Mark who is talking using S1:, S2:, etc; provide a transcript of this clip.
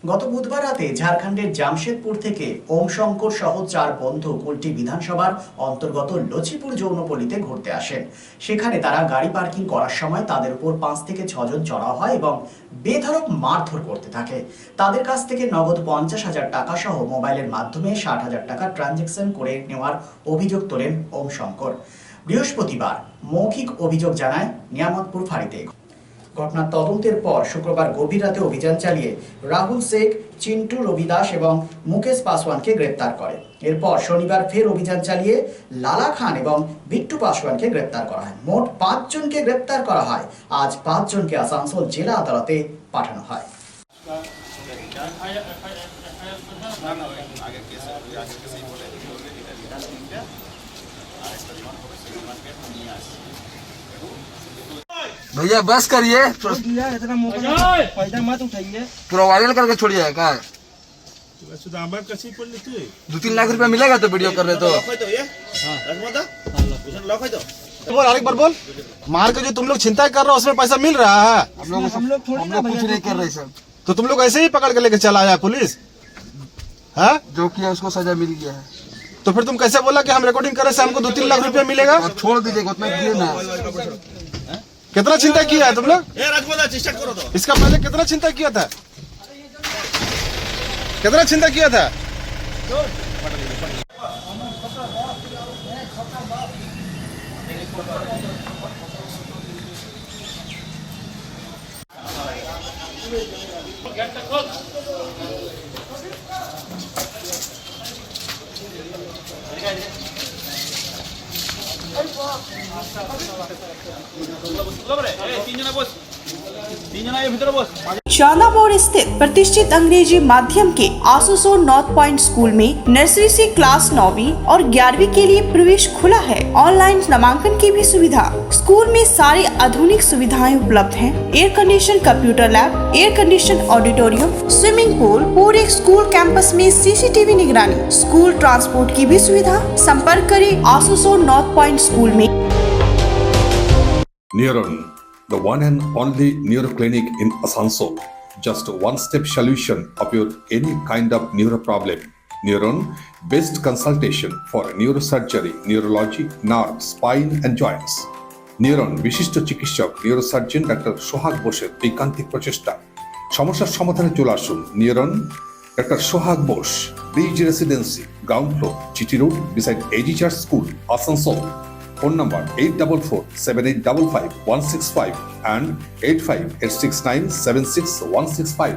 S1: গত বুধবার রাতে ঝাড়খণ্ডের জামশেদপুর থেকে ওম শঙ্কর সহ 4 বন্ধু কুলটি বিধানসভার অন্তর্গত লচিপুর যৌনপল্লীতে ঘুরতে আসেন। সেখানে তারা গাড়ি পার্কিং করার সময় তাদের উপর 5 থেকে 6 জন চড়াও হয় এবং বেধড়ক মারধর করতে থাকে। তাদের কাছ থেকে নগদ 50,000 টাকা সহ মোবাইলের মাধ্যমে 60,000 টাকা ট্রানজ্যাকশন করে নেওয়ার অভিযোগ তোলেন ওম শঙ্কর। বৃহস্পতিবার মৌখিক অভিযোগ জানায় নিয়ামতপুর ফাঁড়িতে। ঘটনার তদন্তের পর শুক্রবার গভীর রাতে অভিযান চালিয়ে রাহুল শেখ, চিন্টু রবিদাস এবং মুকেশ পাসওয়ানকে গ্রেপ্তার করে। এরপর শনিবার ফের অভিযান চালিয়ে লালা খান এবং বিট্টু পাসওয়ানকে গ্রেপ্তার করা হয়। মোট 5 জনকে গ্রেপ্তার করা হয়। আজ 5 জনকে আসানসোল জেলা আদালতে পাঠানো হয়।
S2: भैया बस करिए,
S3: इतना पैसा मत उठाइए।
S2: पूरा वायरल करके छोड़िए। का
S3: कशी पडली तू
S2: 2-3 लाख रुपया मिलेगा तो वीडियो कर रहे तो।
S4: बोल एक बार बोल। मार के जो तुम लोग चिंता कर रहे हो उसमें पैसा मिल रहा है?
S2: हम लोग कुछ नहीं कर रहे सर।
S4: तो तुम लोग ऐसे ही पकड़ के लेके चला आया पुलिस? हाँ,
S2: जो किया उसको सजा मिल गया है।
S4: तो फिर तुम कैसे बोला कि हम रिकॉर्डिंग करे से हमको 2-3 लाख रुपया मिलेगा?
S2: और छोड़ दीजिएगा, उतना दिए ना।
S4: कितना चिंता किया है तुम लोग? इसका पहले कितना चिंता किया था? कितना चिंता किया था?
S5: चांदामोड़ स्थित प्रतिष्ठित अंग्रेजी माध्यम के आसुसो नॉर्थ पॉइंट स्कूल में नर्सरी से क्लास 9वीं और 11वीं के लिए प्रवेश खुला है। ऑनलाइन नामांकन की भी सुविधा। स्कूल में सारी आधुनिक सुविधाएं उपलब्ध हैं। Air condition computer lab, air condition auditorium, swimming pool, पूरे स्कूल कैंपस में सीसीटीवी निगरानी, स्कूल ट्रांसपोर्ट की भी सुविधा। संपर्क करें आसुसो नॉर्थ पॉइंट स्कूल में।
S6: Neuron, the one and only neuro clinic in Asansol. Just one-step solution of your any kind of neuro problem. Neuron, best consultation for neurosurgery, neurology, nerve, spine and joints. Neuron, বিশিষ্ট চিকিৎসক neurosurgeon doctor সোহাগ বোসের ঐকান্তিক প্রচেষ্টা। সমস্যার সমাধানে চলে আসুন neuron doctor Sohag Bose, bridge residency, ground floor, Chiti road, beside AG church school, Asansol. Phone number 844-7855-165 and 85-869-76165.